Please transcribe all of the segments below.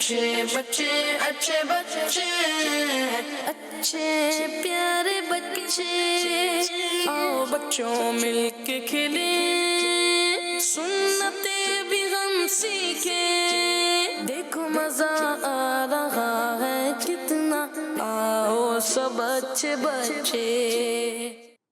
अच्छे बच्चे अच्छे बच्चे अच्छे प्यारे बच्चे, आओ बच्चों मिलके खेले, सुन्नते भी हम सीखे, देखो मजा आ रहा है कितना, आओ सब अच्छे बच्चे।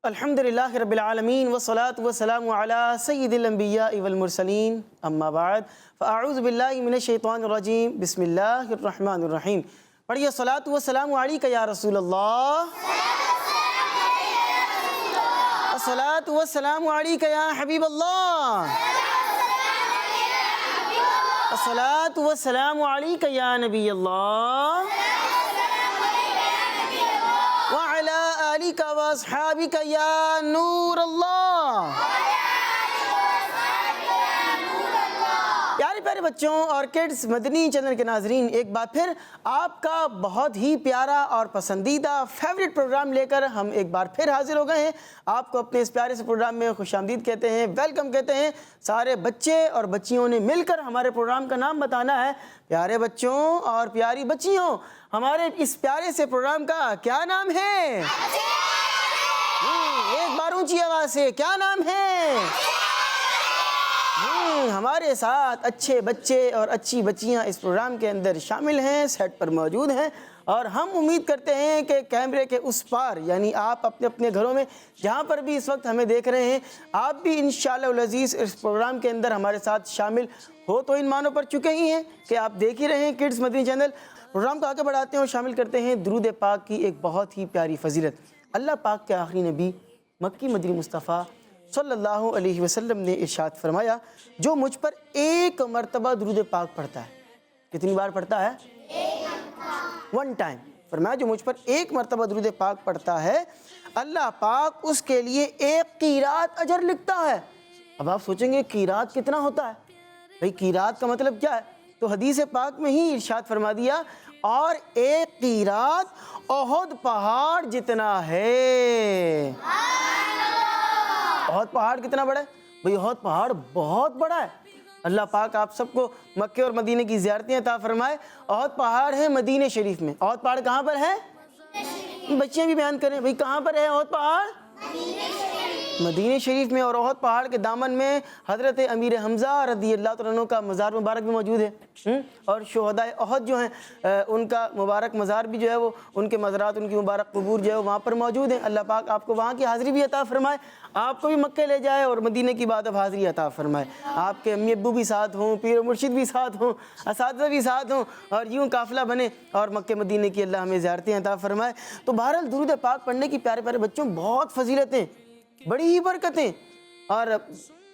अल्हम्दुलिल्लाहि रब्बिल आलमीन वस्सलातु वस्सलामु अला सय्यिदिल अंबिया वल मुरसलीन अम्मा बाद फ़अऊज़ु बिल्लाहि मिनश शैतानिर रजीम बिस्मिल्लाहिर रहमानिर रहीम। पढ़िए सलातु वस्सलामु अलैका या रसूलल्लाह, अस्सलातु वस्सलामु अलैका या हबीबल्लाह, अस्सलातु वस्सलामु अलैका या नबीयल्लाह व अला आलिका व अस्हाबिका या नूर अल्लाह। प्यारे प्यारे बच्चों और किड्स मदनी चैनल के नाजरीन, एक बार फिर आपका बहुत ही प्यारा और पसंदीदा फेवरेट प्रोग्राम लेकर हम एक बार फिर हाजिर हो गए हैं। आपको अपने इस प्यारे से प्रोग्राम में खुशामदीद कहते हैं, वेलकम कहते हैं। सारे बच्चे और बच्चियों ने मिलकर हमारे प्रोग्राम का नाम बताना है। प्यारे बच्चों और प्यारी बच्चियों, हमारे इस प्यारे से प्रोग्राम का क्या नाम है? एक बार ऊंची आवाज से क्या नाम है? हमारे साथ अच्छे बच्चे और अच्छी बच्चियां इस प्रोग्राम के अंदर शामिल हैं, सेट पर मौजूद हैं, और हम उम्मीद करते हैं कि कैमरे के उस पार यानी आप अपने अपने घरों में जहां पर भी इस वक्त हमें देख रहे हैं, आप भी इंशाअल्लाह अज़ीज़ इस प्रोग्राम के अंदर हमारे साथ शामिल हो तो इन मानों पर चुके ही हैं कि आप देख ही रहे हैं किड्स मदनी चैनल। प्रोग्राम को आगे बढ़ाते हैं और शामिल करते हैं दुरूद पाक की एक बहुत ही प्यारी फजीलत। अल्लाह पाक के आखिरी नबी मक्की मदनी मुस्तफ़ा सल्लल्लाहु अलैहि वसल्लम ने इरशाद फरमाया, जो मुझ पर एक मरतबा दुरूद पाक पढ़ता है, कितनी बार पढ़ता है? One time. फरमाया जो मुझ पर एक मरतबा दुरूद पाक पढ़ता है, अल्लाह पाक उसके लिए एक कीरात अजर लिखता है। अब आप सोचेंगे कीरात कितना होता है? भाई कीरात का मतलब क्या है? तो हदीस पाक में ही इरशाद फरमा दिया, और एक कीरात ओहद पहाड़ जितना है। ओहद पहाड़ कितना बड़ा है? भाई ओहद पहाड़ बहुत बड़ा है। अल्लाह पाक आप सबको मक्के और मदीने की ज़ियारतें अता फरमाए। ओहद पहाड़ है मदीने शरीफ में। ओहद पहाड़ कहाँ पर है? बच्चियाँ भी बयान करें, भाई कहाँ पर है ओहद पहाड़? मदीने शरीफ में। और ओहद पहाड़ के दामन में हज़रत अमीर हमज़ा रज़ियल्लाहु तआला अन्हु का मज़ार मुबारक भी मौजूद है। और शुहदाए ओहद जो हैं उनका मुबारक मज़ार भी जो है वो, उनके मज़ारात, उनकी मुबारक कबूर जो है वहाँ पर मौजूद है। अल्लाह पाक आपको वहाँ की हाज़िरी भी अता फ़रमाए, आपको भी मक्के ले जाए और मदीने की बाद अब हाज़िरी अता फ़रमाए। आपके अम्मी अब्बू भी साथ हों, पीर मुर्शिद भी साथ हों, असातिज़ा भी साथ हों, और यूँ काफ़िला बने और मक्के मदीने की अल्लाह हमें ज़ियारतें अता फ़रमाए। तो बहरहाल दुरूद पाक पढ़ने की प्यारे प्यारे बच्चों बहुत फजीलतें, बड़ी ही बरकतें। और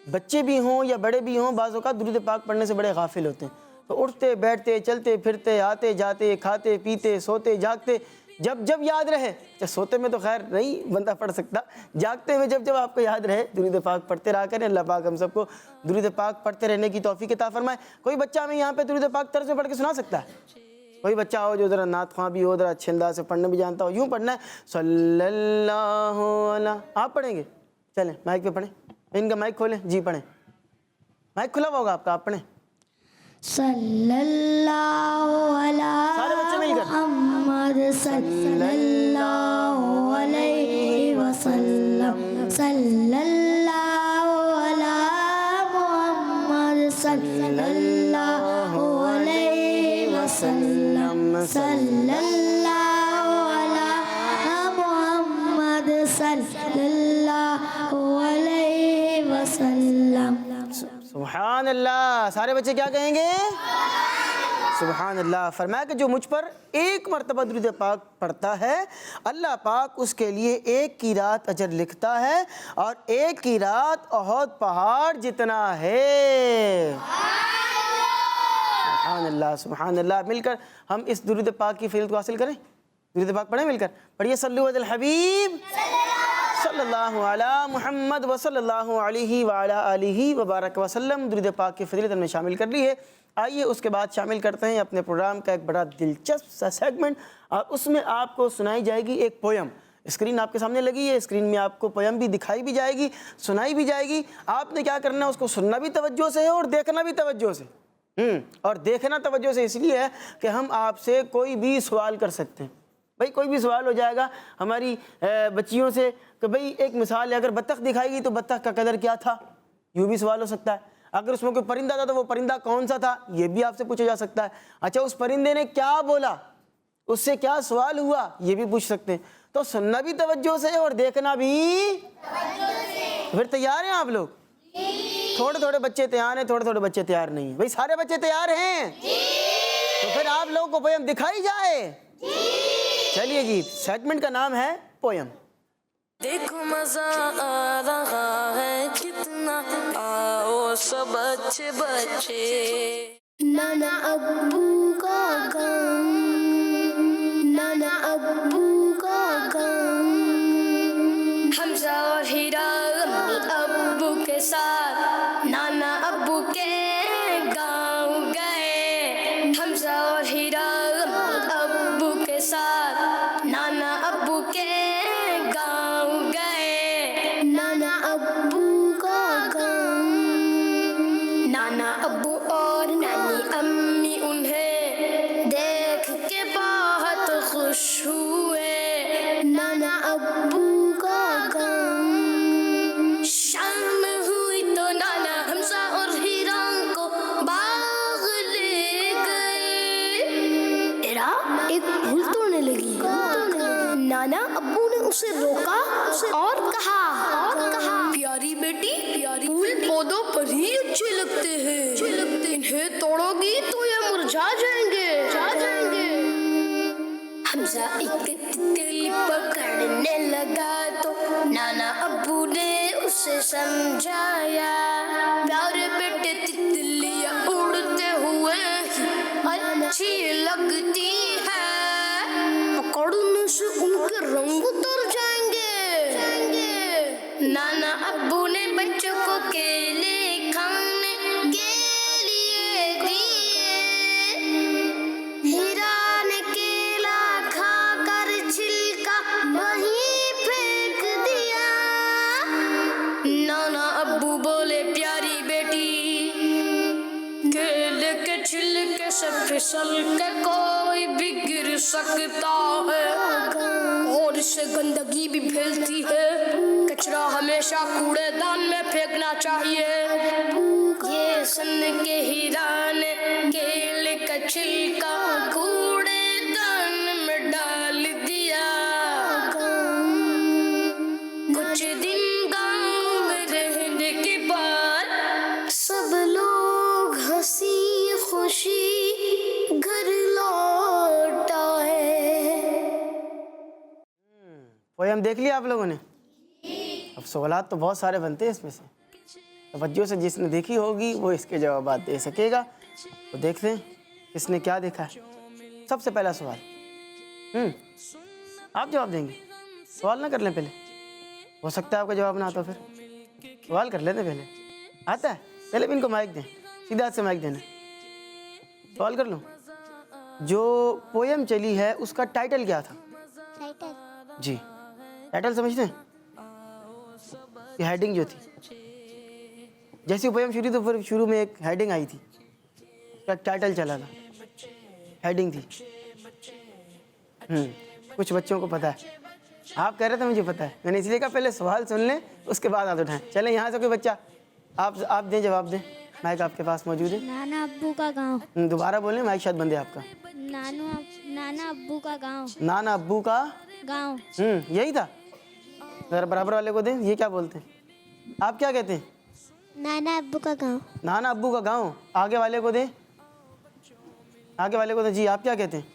बच्चे भी हों या बड़े भी हों, बाज़ औक़ात दुरूद पाक पढ़ने से बड़े गाफिल होते हैं। तो उठते बैठते चलते फिरते आते जाते खाते पीते सोते जागते जब जब याद रहे, अच्छा सोते में तो खैर नहीं बंदा पढ़ सकता, जागते में जब जब आपको याद रहे दुरूद पाक पढ़ते रहा करें। अल्लाह पाक हम सबको दुरूद पाक पढ़ते रहने की तौफ़ीक़ अता फ़रमाए। कोई बच्चा हमें यहाँ पे दुरूद पाक तर्ज़ में पढ़ के सुना सकता है? कोई बच्चा हो जो ज़रा नात ख़्वां भी हो, ज़रा अच्छे अंदाज़ से पढ़ना भी जानता हो? यूँ पढ़ना है सल्लल्लाहु अलैहि, आप पढ़ेंगे? चलें माइक पे पढ़ें, इनका माइक खोलें जी, पढ़ें। माइक खुला हुआ होगा आपका, आप पढ़ें। सल्लल्लाहु अलैहि सारे बच्चे मिलकर मुहम्मद सल्लल्लाहु अलैहि वसल्लम, सल्लल्लाहु अलैहि मुहम्मद सल्लल्लाहु अलैहि वसल्लम, सल्लल्लाहु अलैहि मुहम्मद सल्लल्लाहु अलैहि वसल्लम। सुभान अल्लाह। सारे बच्चे क्या कहेंगे? सुभान अल्लाह। फरमाया कि जो मुझ पर एक मरतबा दुरूद पाक पढ़ता है, अल्लाह पाक उसके लिए एक कीरात अजर लिखता है, और एक कीरात ओहद पहाड़ जितना है। सुभान अल्लाह, सुभान अल्लाह। मिलकर हम इस दुरूद पाक की फजीलत को हासिल करें। दुरूद पाक पढ़ें मिलकर, पढ़िए सल्लु अलल हबीब सल्लल्लाहु अला मुहम्मद व सल्लल्लाहु अलैहि व अला आलिहि व बारक वसल्लम। दुरूद पाक की फजीलत हमने शामिल कर ली है। आइए उसके बाद शामिल करते हैं अपने प्रोग्राम का एक बड़ा दिलचस्प सा सेगमेंट, और उसमें आपको सुनाई जाएगी एक पोयम। स्क्रीन आपके सामने लगी है, स्क्रीन में आपको पोयम भी दिखाई भी जाएगी, सुनाई भी जाएगी। आपने क्या करना है, उसको सुनना भी तवज्जो से है और देखना भी तवज्जो से। और देखना तवज्जो से इसलिए है कि हम आपसे कोई भी सवाल कर सकते हैं। भाई कोई भी सवाल हो जाएगा हमारी बच्चियों से कि भाई एक मिसाल है, अगर बत्तख दिखाएगी तो बत्तख का कलर क्या था, यूँ भी सवाल हो सकता है। अगर उसमें कोई परिंदा था तो वो परिंदा कौन सा था, ये भी आपसे पूछा जा सकता है। अच्छा, उस परिंदे ने क्या बोला, उससे क्या सवाल हुआ, ये भी पूछ सकते हैं। तो सुनना भी तवज्जो से और देखना भी तवज्जो से। फिर तैयार हैं आप लोग? थोड़े थोड़े बच्चे तैयार हैं, थोड़े थोड़े बच्चे तैयार नहीं हैं। भाई सारे बच्चे तैयार हैं? तो फिर आप लोगों को पोयम दिखाई जाए। चलिए जी, सेगमेंट का नाम है पोयम। देखो मजा आ रहा है कितना, आओ सब अच्छे बच्चे। नाना अब्बू का गम, नाना अब्बू का गम। हमजा और हीरा अब्बू के साथ नाना अब्बू के गाँव गए। हमजा और हीरा अब्बू के साथ नाना अब्बू के गाँव गए। नाना अब्बू का गम, नाना अब्बू और नानी अम्मी उन्हें देख के बहुत खुश हुए। नाना अब्बू का गम। शाम हुई तो नाना हमजा और हीरा को बाग ले गए। हीरा एक फूल तोड़ने लगी। नाना अब्बू ने उसे रोका और कहा प्यारी बेटी, प्यारी फूल पौधों पर ही अच्छे लगते हैं। इन्हें तोड़ोगी तो ये मुरझा जाएंगे। हमजा एक तितली पकड़ने लगा तो नाना अब्बू ने उसे समझाया। प्यारे बेटे, तितलियां उड़ते हुए अच्छी लगती है, पकड़ने से उनके रंग उतर जाएंगे। नाना अब्बू ने बच्चों को केले खाने के लिए दिए। हीरा ने केला खाकर छिलका वहीं फेंक दिया। नाना अब्बू बोले प्यारी बेटी, केले के छिलके से फिसल के कोई भी गिर सकता है और इससे गंदगी भी फैलती है। कचरा हमेशा कूड़ेदान में फेंकना चाहिए। ये सुन के हीरा ने केले का छिलका कूड़ेदान में डाल दिया। कुछ दिन गांव में रहने के बाद सब लोग हंसी खुशी घर लौट आए। पोयम देख लिया आप लोगों ने? अब सवालात तो बहुत सारे बनते हैं इसमें से, तवज्जो से जिसने देखी होगी वो इसके जवाब दे सकेगा। तो देखते हैं किसने क्या देखा है। सबसे पहला सवाल, आप जवाब देंगे? सवाल ना कर लें पहले, हो सकता है आपका जवाब ना आता, फिर सवाल कर लेते पहले। आता है? पहले भी इनको माइक दें, सीधा हाथ से माइक देना। सवाल कर लूँ? जो पोयम चली है उसका टाइटल क्या था? जी, टाइटल समझते हैं? ये हेडिंग जो थी, जैसी पोयम शुरू तो फिर शुरू में एक हेडिंग आई थी, उसका टाइटल चला था, हेडिंग थी। कुछ बच्चों को पता है, आप कह रहे थे मुझे पता है, मैंने इसलिए कहा पहले सवाल सुन लें उसके बाद हाथ उठाएं। चलें यहाँ से कोई बच्चा, आप दें, जवाब दें, माइक आपके पास मौजूद है। नाना अब्बू का गांव। दोबारा बोलें, माइक शायद बंद है आपका। नाना अब्बू का गांव। नाना अब्बू का गांव। यही था। जरा बराबर वाले को दें, ये क्या बोलते हैं? आप क्या कहते हैं? नाना अब्बू का गांव। नाना अब्बू का गांव। आगे वाले को दें, आगे वाले को दें। जी, आप क्या कहते हैं?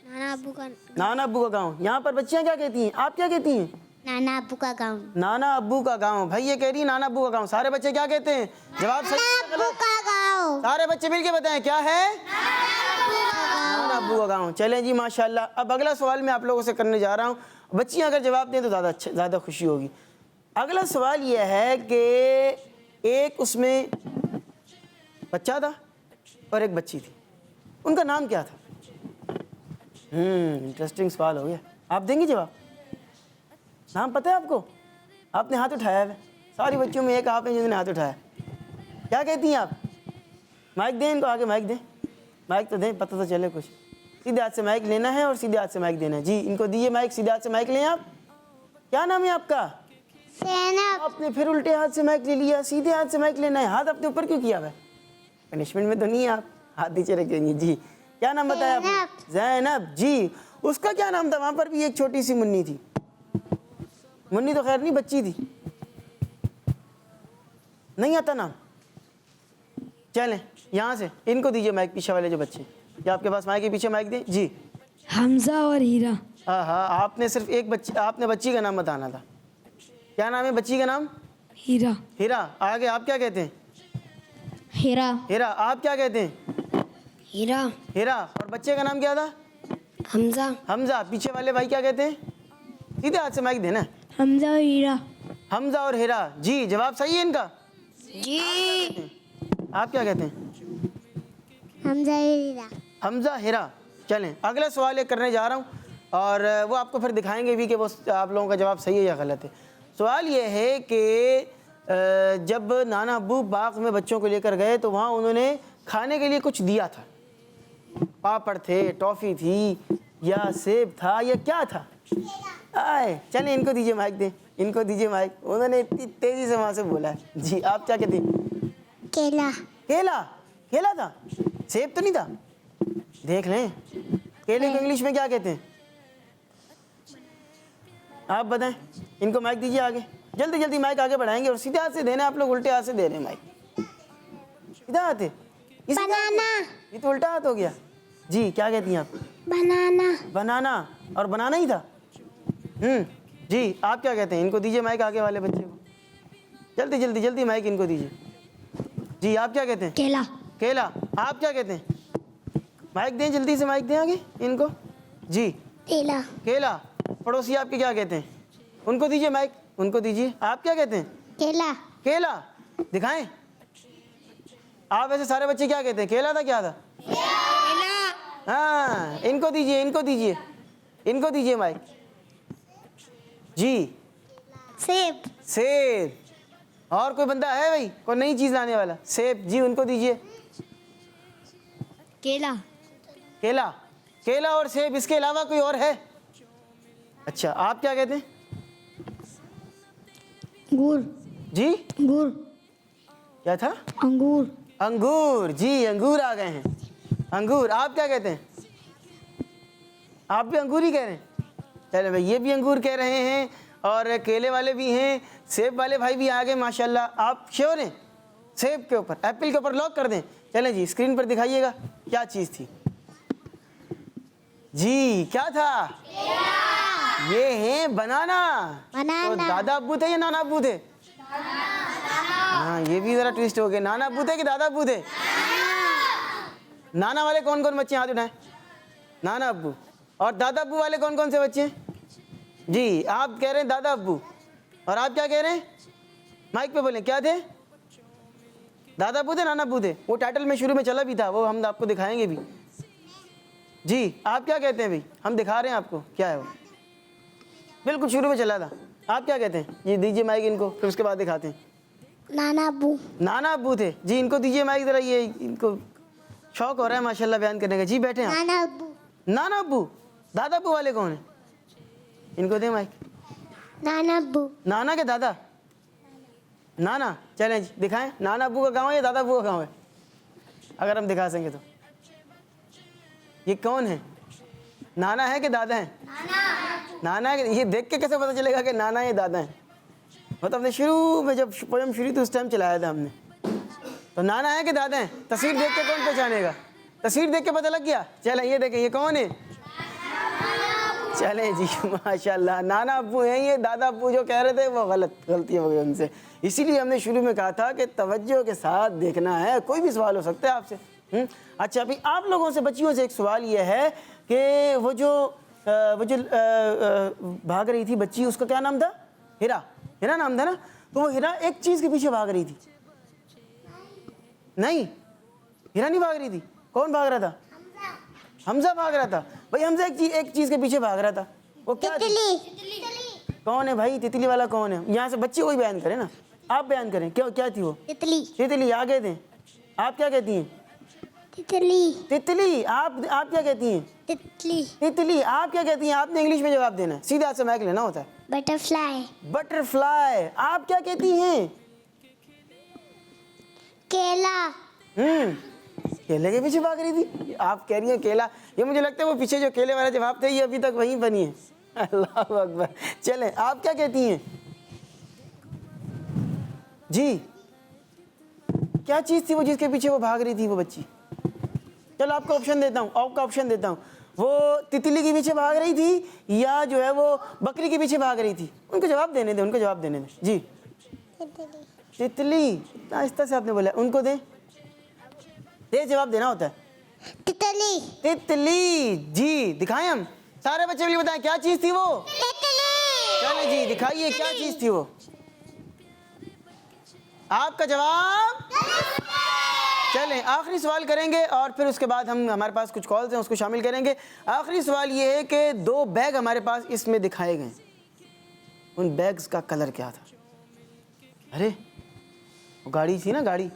नाना अब्बू का। नाना अब्बू का गांव। यहाँ पर बच्चियाँ क्या कहती हैं, आप क्या कहती हैं? नाना अब्बू का गांव। नाना अब्बू का गांव। भाई ये कह रही है नाना अब्बू का गांव। सारे बच्चे क्या कहते हैं? जवाब सही है अब्बू का गांव। सारे बच्चे मिलके बताएं क्या है? नाना अब्बू का गांव। चलें जी, माशाल्लाह। अब अगला सवाल मैं आप लोगों से करने जा रहा हूँ। बच्चियाँ अगर जवाब दें तो ज़्यादा खुशी होगी। अगला सवाल यह है कि एक उसमें बच्चा था और एक बच्ची थी, उनका नाम क्या था? इंटरेस्टिंग सवाल हो गया। आप देंगे जवाब? नाम पता है आपको? आपने हाथ उठाया है, सारी बच्चियों में एक आप हैं जिन्होंने हाथ उठाया। क्या कहती हैं आप? माइक दें इनको, आगे माइक दें, माइक तो दें, पता तो चले कुछ। सीधे हाथ से माइक लेना है और सीधे हाथ से माइक देना है। जी इनको दीजिए माइक, सीधे हाथ से माइक लें आप। क्या नाम है आपका? सैनब। आपने फिर उल्टे हाथ से माइक ले लिया, सीधे हाथ से माइक लेना है। हाथ अपने ऊपर क्यों किया हुआ है? पनिशमेंट में तो नहीं है आप, हाथ नीचे रख देंगे। जी क्या नाम बताया आपने? ज़ैनब। जी उसका क्या नाम था? वहाँ पर भी एक छोटी सी मुन्नी थी। मुन्नी तो खैर नहीं, बच्ची थी, नहीं आता नाम। चलें यहाँ से इनको दीजिए माइक, पीछे वाले जो बच्चे, क्या आपके पास माइक है? पीछे माइक दें। जी हमजा और हीरा। हाँ हाँ, आपने सिर्फ एक बच्ची, आपने बच्ची का नाम बताना था। क्या नाम है बच्ची का नाम? हीरा। हीरा। आगे आप क्या कहते हैं? हीरा। हीरा। आप क्या कहते हैं? हीरा। हीरा। और बच्चे का नाम क्या था? हमजा। हमजा। पीछे वाले भाई क्या कहते हैं? सीधे हाथ से माइक देना। हमजा और हीरा। हमजा और हीरा। जी जवाब सही है इनका। जी। आप क्या कहते हैं? हमजा हीरा। हमजा हीरा। चलें अगला सवाल एक करने जा रहा हूँ और वो आपको फिर दिखाएंगे भी कि वो आप लोगों का जवाब सही है या गलत है। सवाल ये है कि जब नाना अब्बू बाग में बच्चों को लेकर गए तो वहाँ उन्होंने खाने के लिए कुछ दिया था। पापड़ थे, टॉफ़ी थी, या सेब था, या क्या था? आए चलें इनको दीजिए माइक दें, इनको दीजिए माइक। उन्होंने इतनी तेज़ी से वहाँ से बोला है। जी आप क्या कहते हैं? केला। केला। केला था, सेब तो नहीं था। देख लें केले को इंग्लिश में क्या कहते हैं? आप बताएं। इनको माइक दीजिए आगे, जल्दी जल्दी माइक आगे बढ़ाएंगे और सीधे हाथ से देना। आप लोग उल्टे हाथ से दे रहे हैं माइक। सीधा हाथ है, बनाना। ये तो उल्टा हाथ हो गया। जी क्या कहती हैं आप? बनाना। बनाना। और बनाना ही था। जी आप क्या कहते हैं? इनको दीजिए माइक, आगे वाले बच्चे को। जल्दी जल्दी जल्दी माइक इनको दीजिए। जी आप क्या कहते हैं? केला। केला। आप क्या कहते हैं? माइक दें, जल्दी से माइक दें आगे इनको। जी केला। केला। पड़ोसी आपके क्या कहते हैं? उनको दीजिए माइक, उनको दीजिए। आप क्या कहते हैं? केला। केला। दिखाएं। आप ऐसे सारे बच्चे क्या कहते हैं? केला था, क्या था? केला। हाँ इनको दीजिए, इनको दीजिए, इनको दीजिए माइक। जी सेब। सेब। और कोई बंदा है भाई, कोई नई चीज़ लाने वाला? सेब। जी उनको दीजिए। केला। केला। केला और सेब, इसके अलावा कोई और है? अच्छा आप क्या कहते हैं? अंगूर। जी अंगूर। क्या था? अंगूर। अंगूर। जी अंगूर आ गए हैं, अंगूर। आप क्या कहते हैं? आप भी अंगूर ही कह रहे हैं? चले भाई, ये भी अंगूर कह रहे हैं और केले वाले भी हैं, सेब वाले भाई भी आ गए माशाल्लाह। आप श्योर हैं? सेब के ऊपर, एप्पल के ऊपर लॉक कर दें। चलें जी स्क्रीन पर दिखाइएगा क्या चीज़ थी। जी क्या था? ये है बनाना। बनाना। तो दादा अब्बू थे या नाना अब्बू थे? हाँ ये भी ज़रा ट्विस्ट हो गया। नाना अब्बू थे कि दादा अब्बू थे? नाना वाले कौन कौन बच्चे हाथ उठाएं? नाना अब्बू। और दादा अब्बू वाले कौन कौन से बच्चे हैं? जी आप कह रहे हैं दादा अब्बू। और आप क्या कह रहे हैं? माइक पे बोलें, क्या थे? दादा अब्बू थे, नाना अब्बू थे? वो टाइटल में शुरू में चला भी था, वो हम आपको दिखाएंगे भी। जी आप क्या कहते हैं भाई? हम दिखा रहे हैं आपको क्या है वो, बिल्कुल शुरू में चला था। आप क्या कहते हैं? ये दीजिए माइक इनको, फिर उसके बाद दिखाते हैं। नाना अब्बू। नाना अब्बू थे। जी इनको दीजिए माइक ज़रा, ये इनको शौक हो रहा है माशाल्लाह बयान करने का। जी बैठे हैं आप। नाना अब्बू। नाना अब्बू। दादा अब्बू वाले कौन है? इनको दे माइक। नाना अब्बू। नाना के दादा? नाना। चलें जी दिखाएं। नाना अब्बू का गांव है या दादा अब्बू का गांव है? अगर हम दिखा सकें तो। ये कौन है? नाना है कि दादा है? नाना है। ये देख के कैसे पता चलेगा कि नाना है दादा है? वो तो हमने शुरू में जब पोएम शुरू थी उस टाइम चलाया था हमने। तो नाना है कि दादा है? तस्वीर देख के कौन पहचानेगा? तस्वीर देख के पता लग गया। चलें ये देखें, ये कौन है? चलें जी माशाल्लाह नाना अब्बू हैं ये। दादा अब्बू जो कह रहे थे वो गलती हो गई उनसे। इसीलिए हमने शुरू में कहा था कि तवज्जो के साथ देखना है। कोई भी सवाल हो सकता है आपसे। अच्छा अभी आप लोगों से, बच्चियों से एक सवाल ये है कि वो जो भाग रही थी बच्ची, उसका क्या नाम था? हीरा। हीरा नाम था ना? तो वो हीरा एक चीज़ के पीछे भाग रही थी। नहीं हीरा नहीं भाग रही थी। कौन भाग रहा था? हमजा भाग रहा था। भाई हमजा एक चीज़ के पीछे भाग रहा था। वो क्या? तितली। कौन है भाई? तितली वाला कौन है? यहाँ से बच्चे वही बयान करें ना, आप बयान करें। क्या थी वो? तितली। तितली। आगे दें। आप क्या कहती हैं? तितली। तितली। आप क्या कहती हैं? तितली। तितली। आप क्या कहती हैं? आपने इंग्लिश में जवाब देना है, सीधे हाथ से माइक लेना होता है। बटरफ्लाई। बटरफ्लाई। आप क्या कहती हैं? केला। केले के पीछे भाग रही थी, आप कह रही हैं केला। ये मुझे लगता है वो पीछे जो केले वाला जवाब थे ये अभी तक वहीं बनी है। अल्लाह अकबर। चलें, आप क्या कहती हैं जी? क्या चीज़ थी वो जिसके पीछे वो भाग रही थी वो बच्ची? चलो आपको ऑप्शन देता हूँ, आपको ऑप्शन देता हूँ। वो तितली के पीछे भाग रही थी या जो है वो बकरी के पीछे भाग रही थी? उनको जवाब देने दें, उनको जवाब देने दें जी। तितली। आहिस्ता से आपने बोला, उनको दें, तेज जवाब देना होता है। तितली। तितली। जी दिखाएं, हम सारे बच्चे के लिए बताएं क्या चीज़ थी वो? चलो जी दिखाइए क्या चीज़ थी वो? आपका जवाब? चलें आखिरी सवाल करेंगे और फिर उसके बाद हम हमारे पास कुछ कॉल्स हैं उसको शामिल करेंगे। आखिरी सवाल ये है कि 2 बैग हमारे पास इसमें दिखाए गए, उन बैग्स का कलर क्या था? अरे वो गाड़ी थी ना, गाड़ी,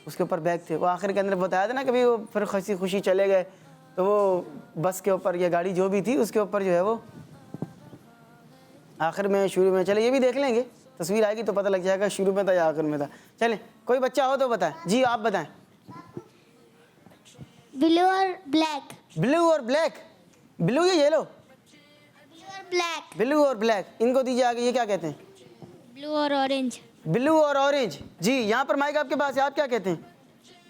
उसके ऊपर बैग थे। वो आखिर के अंदर बताया था ना, कभी वो फिर खुशी खुशी चले गए तो वो बस के ऊपर या गाड़ी जो भी थी उसके ऊपर जो है वो आखिर में शुरू में, चले ये भी देख लेंगे, तस्वीर आएगी तो पता लग जाएगा शुरू में था या आखिर में था। चलें कोई बच्चा हो तो बताएं जी, आप बताएं। ब्लू और ब्लैक। ब्लू और ब्लैक। ब्लू या येलो? ब्लू और ब्लैक। ब्लू और ब्लैक, इनको दीजिए आगे, ये क्या कहते हैं? ब्लू और ऑरेंज। ब्लू और ऑरेंज। जी यहाँ पर माइक आपके पास है, आप क्या कहते हैं?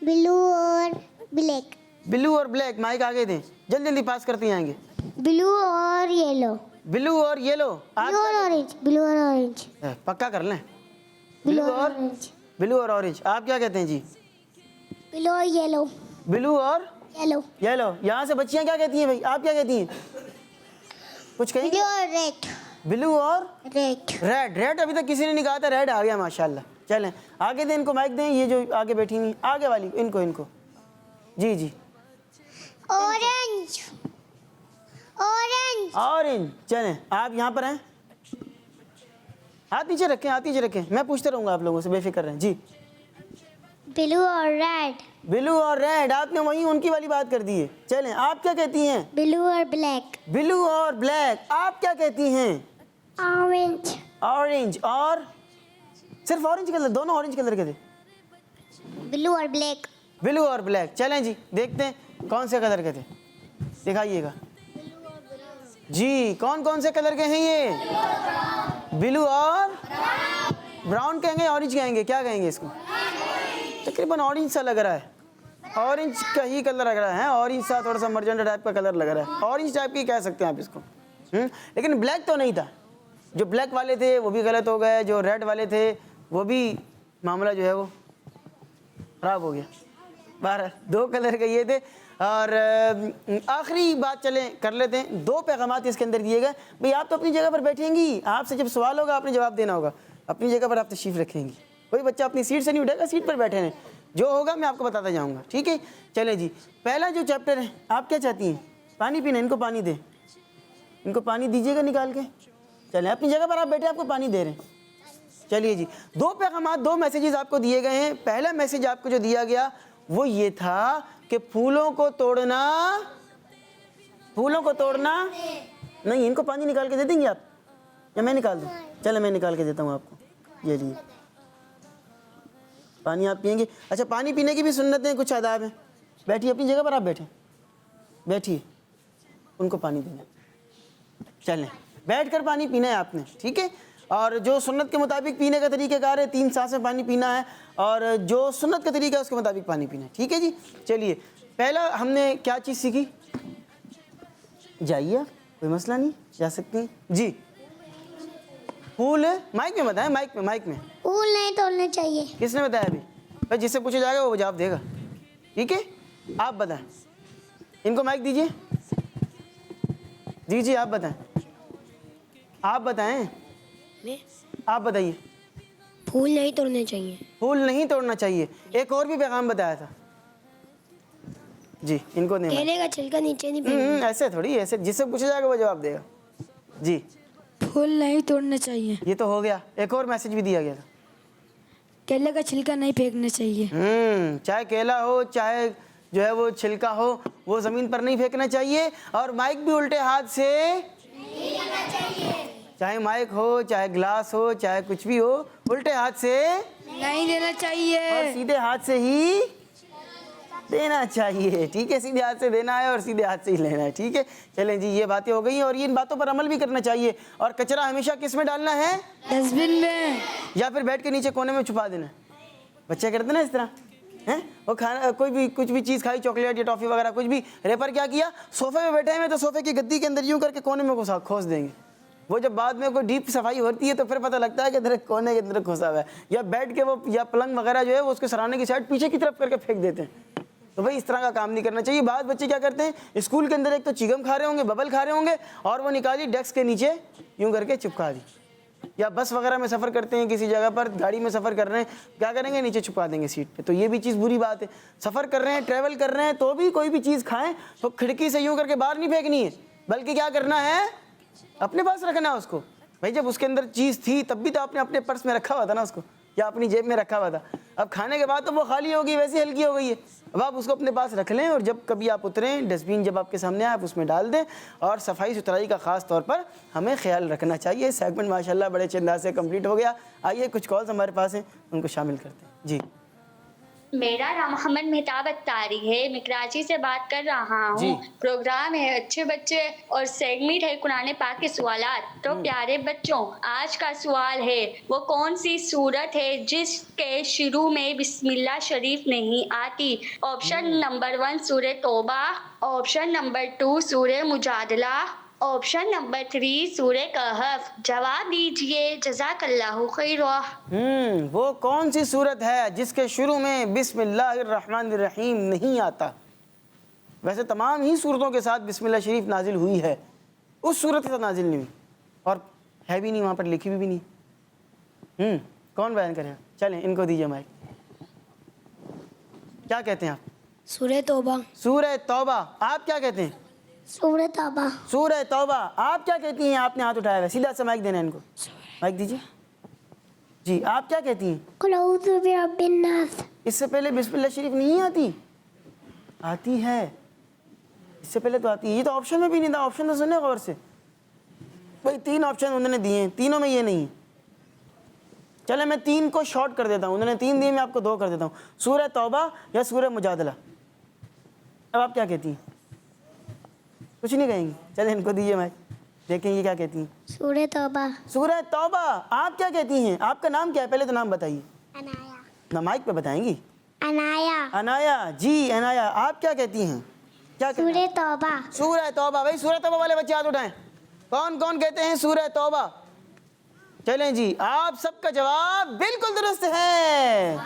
ब्लू और ब्लैक। ब्लू और ब्लैक, माइक आगे दें, जल्दी जल्दी पास करते आएंगे। ब्लू और येलो। ब्लू और येलो। ब्लू और ऑरेंज। ब्लू और ऑरेंज। पक्का कर लें। ब्लू और ऑरेंज। ब्लू और ऑरेंज, आप क्या कहते हैं जी? ब्लू और येलो। ब्लू और येलो। येलो। यहाँ से बच्चियाँ क्या कहती हैं भाई, आप क्या कहती हैं? कुछ कहेंगे? ब्लू और रेड। ब्लू और रेड। रेड। रेड अभी तक किसी ने नहीं कहा था, रेड आ गया माशाल्लाह। चलें आगे दें, इनको माइक दें, ये जो आगे बैठी हुई आगे वाली, इनको इनको जी जी। ऑरेंज। ऑरेंज। ऑरेंज। चलें आप यहाँ पर हैं, हाथ नीचे रखें, हाथ नीचे रखें, मैं पूछते रहूँगा आप लोगों से, बेफिक्र रहें जी। ब्लू और रेड। ब्लू और रेड, आपने वहीं उनकी वाली बात कर दी है। चलें आप क्या कहती हैं? ब्लू और ब्लैक। ब्लू और ब्लैक, आप क्या कहती हैं? ऑरेंज। ऑरेंज। और सिर्फ ऑरेंज कलर, दोनों ऑरेंज कलर के थे। ब्लू और ब्लैक। ब्लू और ब्लैक। चलें जी देखते हैं कौन से कलर के थे, दिखाइएगा जी। कौन कौन से कलर के हैं ये? ब्लू और ब्राउन कहेंगे, ऑरेंज कहेंगे, क्या कहेंगे इसको? तकरीबन ऑरेंज सा लग रहा है, ऑरेंज का ही कलर लग रहा है, ऑरेंज सा थोड़ा सा मर्जेंटा टाइप का कलर लग रहा है, ऑरेंज टाइप की कह सकते हैं आप इसको। लेकिन ब्लैक तो नहीं था, जो ब्लैक वाले थे वो भी गलत हो गए, जो रेड वाले थे वो भी मामला जो है वो ख़राब हो गया। बहरहाल 2 कलर के ये थे। और आखिरी बात चलें कर लेते हैं, 2 पैगामात इसके अंदर दिए गए। भाई आप तो अपनी जगह पर बैठेंगी, आपसे जब सवाल होगा आपने जवाब देना होगा, अपनी जगह पर आप तशरीफ़ रखेंगी, कोई बच्चा अपनी सीट से नहीं उठेगा, सीट पर बैठे रहें, जो होगा मैं आपको बताता जाऊँगा, ठीक है? चलें जी, पहला जो चैप्टर है, आप क्या चाहती हैं? पानी पीना, इनको पानी दें, इनको पानी दीजिएगा निकाल के। चलें अपनी जगह पर आप बैठे, आपको पानी दे रहे हैं। चलिए जी, 2 पैगामात, 2 मैसेजेस आपको दिए गए हैं। पहला मैसेज आपको जो दिया गया वो ये था कि फूलों को तोड़ना नहीं। इनको पानी निकाल के दे देंगे आप या मैं निकाल दूँ? चलो मैं निकाल के देता हूँ आपको, ये लिए पानी आप पियेंगे। अच्छा पानी पीने की भी सुन्नतें हैं, कुछ आदाब हैं। बैठिए अपनी जगह पर, आप बैठिए, उनको पानी देना। चलें बैठकर पानी पीना है आपने, ठीक है? और जो सुन्नत के मुताबिक पीने का तरीक़ाकार है, 3 सांसें पानी पीना है, और जो सुन्नत का तरीका है उसके मुताबिक पानी पीना है, ठीक है जी? चलिए पहला हमने क्या चीज़ सीखी? जाइए, कोई मसला नहीं, जा सकती हैं जी। फूल, माइक में बताएं, माइक में। फूल नहीं तोड़ने चाहिए। किसने बताया अभी? भाई जिससे पूछा जाएगा वो जवाब देगा, ठीक है? आप बताएं, इनको माइक दीजिए। जी आप बताएं, आप बताएं, आप बताइए। फूल नहीं तोड़ने चाहिए। फूल नहीं तोड़ना चाहिए। एक और भी पैगाम बताया था जी, इनको नहीं। केले का छिलका नीचे नहीं फेंकना। ऐसे थोड़ी, ऐसे जिससे पूछा जाएगा वो जवाब देगा जी। फूल नहीं तोड़ना चाहिए। ये तो हो गया। एक और मैसेज भी दिया गया था, केले का छिलका नहीं फेंकना चाहिए। चाहे केला हो, चाहे जो है वो छिलका हो वो ज़मीन पर नहीं फेंकना चाहिए, और माइक भी उल्टे हाथ से नहीं लेना चाहिए। चाहे माइक हो, चाहे ग्लास हो, चाहे कुछ भी हो, उल्टे हाथ से नहीं देना चाहिए और सीधे हाथ से ही देना चाहिए। ठीक है, सीधे हाथ से देना है और सीधे हाथ से ही लेना है। ठीक है, चलें जी, ये बातें हो गई हैं और ये इन बातों पर अमल भी करना चाहिए। और कचरा हमेशा किस में डालना है? डस्टबिन में। या फिर बेड के नीचे कोने में छुपा देना। बच्चे करते ना इस तरह हैं, वो खाना कोई भी कुछ भी चीज़ खाई, चॉकलेट या टॉफ़ी वगैरह कुछ भी, रेपर क्या किया, सोफे पे बैठे हैं तो सोफे की गद्दी के अंदर यूँ करके कोने में घुसा खोस देंगे। वो जब बाद में कोई डीप सफाई होती है तो फिर पता लगता है कि अंदर कोने के अंदर घुसा हुआ है। या बेड के वो या पलंग वगैरह जो है वो उसके सराहने की साइड पीछे की तरफ करके फेंक देते हैं। तो भाई इस तरह का काम नहीं करना चाहिए। बाद बच्चे क्या करते हैं, स्कूल के अंदर एक तो चिगम खा रहे होंगे, बबल खा रहे होंगे, और वो निकाली डेस्क के नीचे यूँ करके चिपका दी। या बस वगैरह में सफ़र करते हैं, किसी जगह पर गाड़ी में सफ़र कर रहे हैं, क्या करेंगे, नीचे छुपा देंगे सीट पे। तो ये भी चीज़ बुरी बात है। सफ़र कर रहे हैं, ट्रैवल कर रहे हैं, तो भी कोई भी चीज़ खाएं तो खिड़की से यूँ करके बाहर नहीं फेंकनी है, बल्कि क्या करना है, अपने पास रखना है उसको। भाई जब उसके अंदर चीज़ थी तब भी तो आपने अपने पर्स में रखा हुआ था ना उसको, या अपनी जेब में रखा हुआ था। अब खाने के बाद तो वो खाली होगी, वैसे हल्की हो गई है। अब आप उसको अपने पास रख लें और जब कभी आप उतरें, डस्टबिन जब आपके सामने आए आप उसमें डाल दें। और सफाई सुथराई का ख़ास तौर पर हमें ख्याल रखना चाहिए। सेगमेंट माशाल्लाह बड़े अच्छे अंदाज से कंप्लीट हो गया। आइए कुछ कॉल्स हमारे पास हैं, उनको शामिल करते हैं। जी, मेरा नाम मोहम्मद मेहताब अख्तारी है, मैं कराची से बात कर रहा जी। हूँ। प्रोग्राम है अच्छे बच्चे और सेगमेंट है कुरान पाक के सवालात। तो प्यारे बच्चों, आज का सवाल है वो कौन सी सूरत है जिसके शुरू में बिस्मिल्लाह शरीफ नहीं आती? ऑप्शन नंबर 1 सूरह तौबा, ऑप्शन नंबर 2 सूरह मुजादला, ऑप्शन नंबर 3 सूरह कहफ। जवाब दीजिए, जज़ाकल्लाहु खैरा। वो कौन सी सूरत है जिसके शुरू में बिस्मिल्लाहिर्रहमानिर्रहीम नहीं आता? वैसे तमाम ही सूरतों के साथ बिस्मिल्लाह शरीफ नाजिल हुई है, उस सूरत के साथ नाजिल नहीं हुई, और है भी नहीं, वहाँ पर लिखी भी नहीं। कौन बयान करें? चलें इनको दीजिए माइक। क्या कहते हैं आप? सूरह तौबा। सूरह तौबा। आप क्या कहते हैं? सूरह तौबा। सूरह तौबा। आप क्या कहती हैं? आपने हाथ उठाया है, सीधा सा माइक देना है इनको, माइक दीजिए जी। आप क्या कहती हैं? कुल औज़ु बिरब्बिन नास। इससे पहले बिस्मिल्लाह शरीफ नहीं आती? आती है, इससे पहले तो आती है। ये तो ऑप्शन में भी नहीं था, ऑप्शन तो सुने गौर से भाई। 3 ऑप्शन उन्होंने दिए हैं, तीनों में ये नहीं है। चले मैं 3 को शॉर्ट कर देता हूँ, उन्होंने 3 दिए, मैं आपको 2 कर देता हूँ, सूरह तौबा या सूरह मुजादला। अब आप क्या कहती हैं? कुछ नहीं कहेंगी? चले इनको दीजिए माइक, देखें ये क्या कहती हैं। सूरह तौबा। सूरह तौबा। आप क्या कहती हैं? आपका नाम क्या है? पहले तो नाम बताइए। अनाया। ना माइक पे बताएंगी। अनाया। अनाया जी। अनाया, आप क्या कहती हैं? क्या कहना? सूरह तौबा। सूरह तौबा। भाई सूरह तौबा वाले बच्चे हाथ उठाएं। कौन कौन कहते हैं सूरह तौबा? चलें जी, आप सबका जवाब बिल्कुल दुरुस्त है।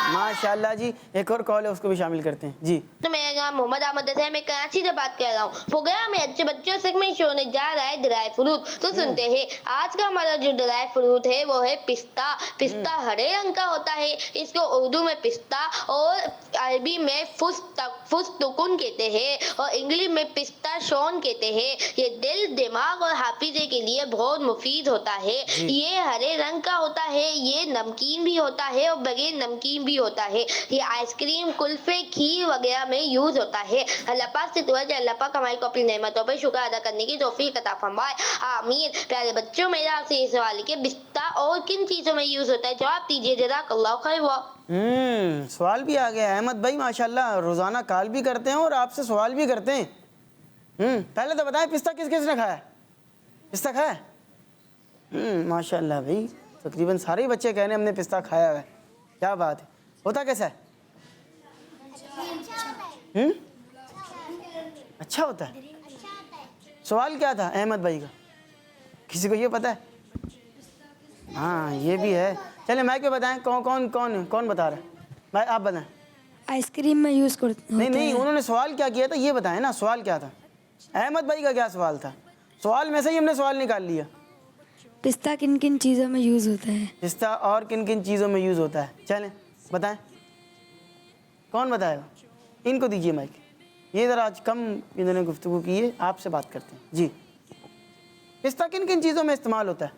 माशाल्लाह जी। एक और कॉल है, उसको भी शामिल करते हैं जी। तो मेरा नाम मोहम्मद अहमद है, मैं कराची से बात कर रहा हूँ। प्रोग्राम में अच्छे बच्चों से मैं शो होने जा रहा है ड्राई फ्रूट। तो सुनते हैं, आज का हमारा जो ड्राई फ्रूट है वो है पिस्ता। पिस्ता हरे रंग का होता है, इसको उर्दू में पिस्ता और अरबी में फुस्तुकुन कहते हैं और इंग्लिश में पिस्ता शॉन कहते हैं। ये दिल, दिमाग और हाफिजे के लिए बहुत मुफीद होता है। ये हरे रंग का होता है, ये नमकीन भी होता है और बगैर नमकीन भी होता है। ये आइसक्रीम, कुल्फे, खीर वगैरह में यूज होता है। अल्लाह पाक से दुआ है अल्लाह पाक हमारी को अपनी नेमतों पर शुक्र अदा करने की तौफीक अता फरमाए, आमीन। प्यारे बच्चों, मेरा आपसे ये सवाल है कि पिस्ता और किन चीजों में यूज होता है? जवाब दीजिए, जज़ाकल्लाहु खैर। सवाल भी आ गया। अहमद भाई माशाल्लाह रोजाना कॉल भी करते हैं और आपसे सवाल भी करते हैं। पहले तो बताएं, पिस्ता किस किसने खाया? पिस्ता खाया? माशाल्लाह भाई, तकरीबन सारे ही बच्चे कह रहे हैं हमने पिस्ता खाया है। क्या बात है। होता कैसा है? अच्छा होता है। सवाल क्या था अहमद भाई का? किसी को ये पता है? हाँ ये भी है। चले माइक पे बताएं, कौन बता रहा है? भाई आप बताएं। आइसक्रीम में यूज़ करते नहीं नहीं, उन्होंने सवाल क्या किया था ये बताएं ना। सवाल क्या था? अहमद भाई का क्या सवाल था? सवाल में से ही हमने सवाल निकाल लिया। पिस्ता किन किन चीज़ों में यूज़ होता है? पिस्ता और किन किन चीज़ों में यूज़ होता है? चलें बताएं, कौन बताएगा? इनको दीजिए माइक। ये ज़रा आज कम इन्होंने गुफ्तगू की है, आपसे बात करते हैं जी। पिस्ता किन किन चीज़ों में इस्तेमाल होता है?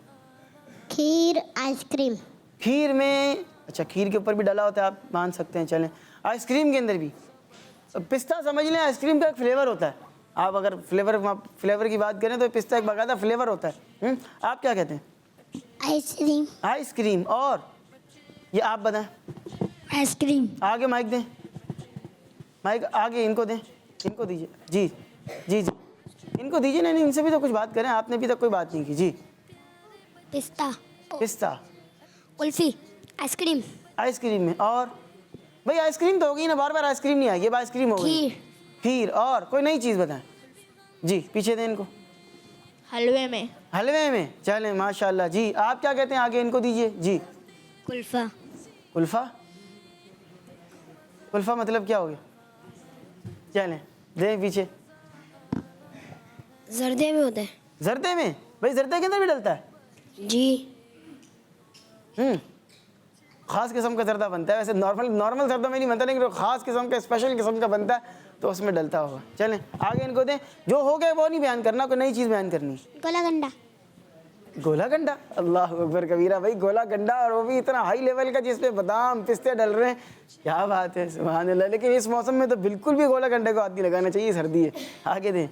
खीर, आइसक्रीम। खीर में, अच्छा खीर के ऊपर भी डला होता है, आप मान सकते हैं। चलें आइसक्रीम के अंदर भी, पिस्ता समझ लें आइसक्रीम का एक फ्लेवर होता है। आप अगर फ्लेवर की बात करें तो पिस्ता एक बाकायदा फ्लेवर होता है। आप क्या कहते हैं? आइसक्रीम। आइसक्रीम। और ये आप बताएं। आइसक्रीम। आगे माइक दें, माइक आगे इनको दें, इनको दीजिए। जी जी जी इनको दीजिए। नहीं इनसे भी तो कुछ बात करें, आपने भी तक कोई बात नहीं की। जी पिस्ता। पिस्ता। कुल्फी। आइसक्रीम। आइसक्रीम में और भाई आइसक्रीम तो होगी ना, बार बार आइसक्रीम नहीं आएगी, अब आइसक्रीम हो गई। खीर। खीर। और कोई नई चीज़ बताएं। जी पीछे दें इनको। हलवे में। हलवे में। चलें माशाल्लाह। जी आप क्या कहते हैं? आगे इनको दीजिए। जी कुल्फा। कुल्फ़ा। कुल्फ़ा मतलब क्या हो गया? चलें दें पीछे। जर्दे में होता है। जर्दे में? भाई जर्दे के अंदर भी डलता है? जी। ख़ास किस्म का जर्दा बनता है। वैसे नॉर्मल जर्दा में नहीं बनता, लेकिन ख़ास किस्म का स्पेशल किस्म का बनता है तो उसमें डलता होगा। चलें आगे इनको दें। जो हो गए वो नहीं बयान करना, कोई नई चीज़ बयान करनी। गोला गंडा। गोला गंडा। अल्लाह अकबर कबीरा। भाई गोला गंडा, और वो भी इतना हाई लेवल का जिसपे बादाम पिस्ते डल रहे हैं। क्या बात है, सुभान अल्लाह। लेकिन इस मौसम में तो बिल्कुल भी गोला गंडे को हाथ नहीं लगाना चाहिए, सर्दी है। आगे दें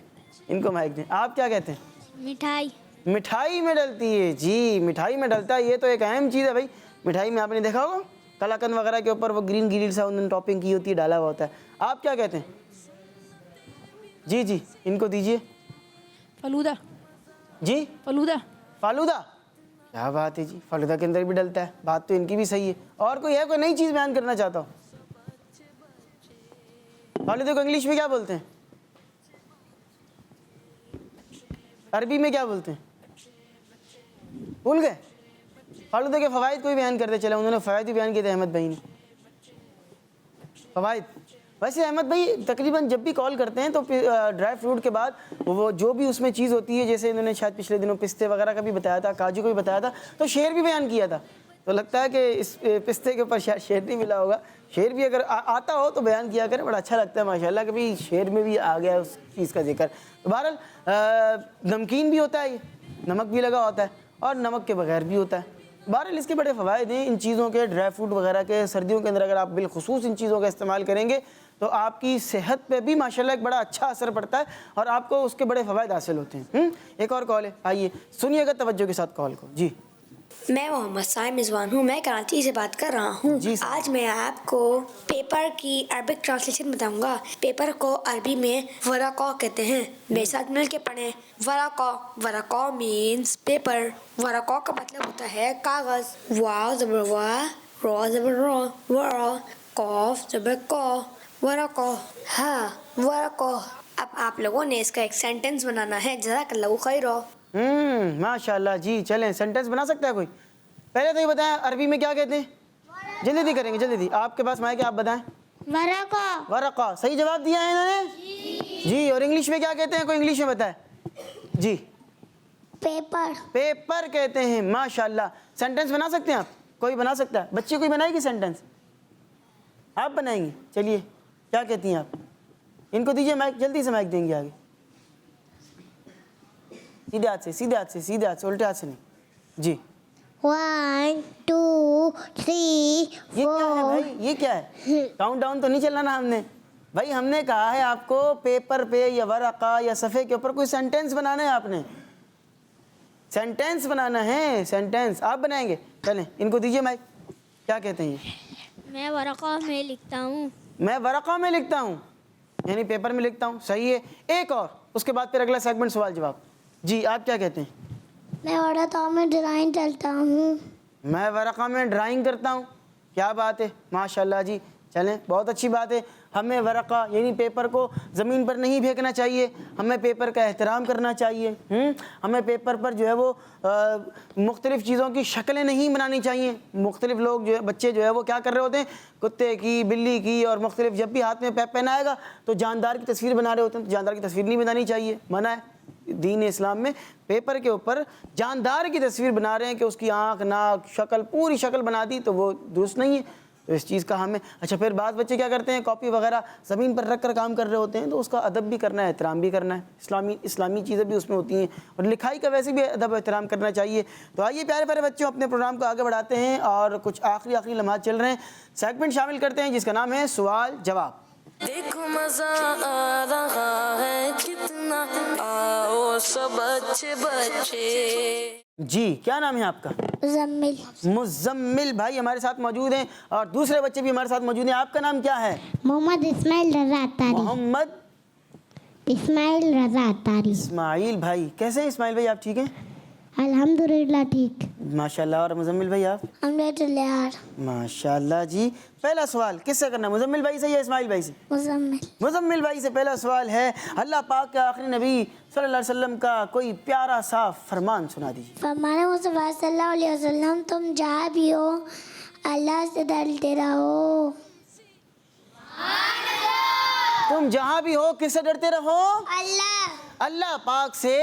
इनको, माइक दें। आप क्या कहते हैं? मिठाई। मिठाई में डलती है। जी मिठाई में डलता है, ये तो एक अहम चीज़ है भाई। मिठाई में आपने देखा होगा कलाकंद वगैरह के ऊपर वो ग्रीन ग्रीन सा उन्होंने टॉपिंग की होती है, डाला हुआ होता है। आप क्या कहते हैं? जी जी इनको दीजिए। फलूदा। जी फलूदा। फालूदा। क्या बात है जी, फालूदा के अंदर भी डलता है। बात तो इनकी भी सही है। और कोई है, कोई नई चीज़ बयान करना चाहता हूँ? फालूदे को इंग्लिश में क्या बोलते हैं? अरबी में क्या बोलते हैं? भूल गए? फालूदे के फ़वाइद कोई बयान करते चले। उन्होंने फ़वाइद भी बयान किए थे अहमद भाई ने। फ़वाइद वैसे अहमद भाई तकरीबन जब भी कॉल करते हैं तो ड्राई फ्रूट के बाद वो जो भी उसमें चीज़ होती है, जैसे इन्होंने शायद पिछले दिनों पिस्ते वगैरह का भी बताया था, काजू का भी बताया था, तो शेर भी बयान किया था। तो लगता है कि इस पिस्ते के ऊपर शायद शेर नहीं मिला होगा। शेर भी अगर आता हो तो बयान किया करें, बड़ा अच्छा लगता है माशाल्लाह कि भाई शेर में भी आ गया उस चीज़ का जिक्र। तो बहरहाल नमकीन भी होता है, ये नमक भी लगा होता है और नमक के बगैर भी होता है। बहरहाल इसके बड़े फ़वाइद हैं इन चीज़ों के, ड्राई फ्रूट वगैरह के। सर्दियों के अंदर अगर आप बिलखुसूस इन चीज़ों का इस्तेमाल करेंगे तो आपकी सेहत पे भी माशाल्लाह एक बड़ा अच्छा असर पड़ता है और आपको उसके बड़े फ़वाइद हासिल होते हैं। एक और कॉल है, आइए सुनिएगा तवज्जो के साथ कॉल को। जी मैं मोहम्मद साइम रिजवान हूँ, मैं कराची से बात कर रहा हूँ। जी सर। आज मैं आपको पेपर की अरबिक ट्रांसलेशन बताऊंगा। पेपर को अरबी में वराक़ा कहते हैं। मेरे साथ मिल के पढ़ें। वराक़ा। वराक़ा मीन्स पेपर। वराक़ा का मतलब होता है कागज़। वाव ज़बर वा, रॉ ज़बर रॉ, वरा, कॉफ ज़बर कॉ, वराक़ा। हाँ वराक़ा। अब आप लोगों ने इसका एक सेंटेंस बनाना है। जज़ाकल्लाहु खैरा। माशाल्लाह। जी चलें सेंटेंस बना सकता है कोई? पहले तो ये बताएं अरबी में क्या कहते हैं? जल्दी करेंगे, जल्दी। आपके पास माइक है, आप बताएं। वराक़ा। वराक़ा। सही जवाब दिया है इन्होंने। जी और इंग्लिश में क्या कहते हैं? कोई इंग्लिश में बताए। जी पेपर। पेपर कहते हैं। माशाल्लाह। सेंटेंस बना सकते हैं आप? कोई बना सकता है? बच्चे कोई बनाएगी सेंटेंस? आप बनाएंगे? चलिए क्या कहती हैं आप? इनको दीजिए माइक, जल्दी से माइक देंगे आगे। सीधे हाथ से, सीधे हाथ से, सीधे हाथ से, उल्टे हाथ से नहीं। जी 1 2 3 ये क्या है भाई? ये क्या है? काउंट डाउन तो नहीं चलाना हमने भाई। हमने कहा है आपको पेपर पे या वराक़ा या सफ़े के ऊपर कोई सेंटेंस बनाना है। आपने सेंटेंस बनाना है। सेंटेंस आप बनाएंगे? चलें इनको दीजिए माइक। क्या कहते हैं ये? मैं वराक़ा में लिखता हूँ। मैं वराक़ा में लिखता हूँ यानी पेपर में लिखता हूँ। सही है। एक और, उसके बाद फिर अगला सेगमेंट सवाल जवाब। जी आप क्या कहते हैं? मैं वराक़ा में ड्राइंग करता हूँ। मैं वराक़ा में ड्राइंग करता हूँ। क्या बात है, माशाल्लाह जी। चलें बहुत अच्छी बात है। हमें वराक़ा यानी पेपर को ज़मीन पर नहीं फेंकना चाहिए। हमें पेपर का एहतराम करना चाहिए। हमें पेपर पर जो है वो मुख्तलिफ़ चीज़ों की शक्लें नहीं बनानी चाहिए। मुख्तलिफ़ लोग जो है, बच्चे जो है वो क्या कर रहे होते हैं, कुत्ते की, बिल्ली की और मुख्तलिफ़, जब भी हाथ में पेन आएगा तो जानदार की तस्वीर बना रहे होते हैं। तो जानदार की तस्वीर नहीं बनानी चाहिए, मना है दीन इस्लाम में। पेपर के ऊपर जानदार की तस्वीर बना रहे हैं कि उसकी आँख, नाक, शक्ल, पूरी शक्ल बना दी, तो वो दुरुस्त नहीं है। तो इस चीज़ का हमें अच्छा। फिर बाद बच्चे क्या करते हैं, कॉपी वगैरह ज़मीन पर रख कर काम कर रहे होते हैं, तो उसका अदब भी करना है, एहतराम भी करना है। इस्लामी चीज़ें भी उसमें होती हैं और लिखाई का वैसे भी अदब एहतराम करना चाहिए। तो आइए प्यारे प्यारे बच्चों, अपने प्रोग्राम को आगे बढ़ाते हैं और कुछ आखिरी लम्हात चल रहे हैं। सेगमेंट शामिल करते हैं जिसका नाम है सवाल जवाब। देखो मजा आ रहा है कितना, आओ सब अच्छे बच्चे। जी, क्या नाम है आपका? मुजम्मिल। मुजम्मिल भाई हमारे साथ मौजूद हैं और दूसरे बच्चे भी हमारे साथ मौजूद हैं। आपका नाम क्या है? मोहम्मद इस्माइल रजा अत्तारी। मोहम्मद इस्माइल रजा अत्तारी। इस्माइल भाई, कैसे हैं इस्माइल भाई, आप ठीक हैं? अल्हम्दुलिल्लाह ठीक। माशाल्लाह। और मुजम्मिल भाई आप? अल्हम्दुलिल्लाह। माशाल्लाह जी। पहला सवाल किससे करना है, मुजम्मिल भाई से या इस्माइल भाई से? मुजम्मिल। मुजम्मिल भाई से पहला सवाल है, अल्लाह पाक के आखिरी नबी सल्लल्लाहु अलैहि वसल्लम का कोई प्यारा सा फरमान सुना दीजिए। फरमाने मुस्तफा सल्लल्लाहु अलैहि वसल्लम, तुम जहाँ भी हो अल्लाह से डरते रहो। तुम जहाँ भी हो किससे डरते रहो? अल्लाह। अल्लाह पाक से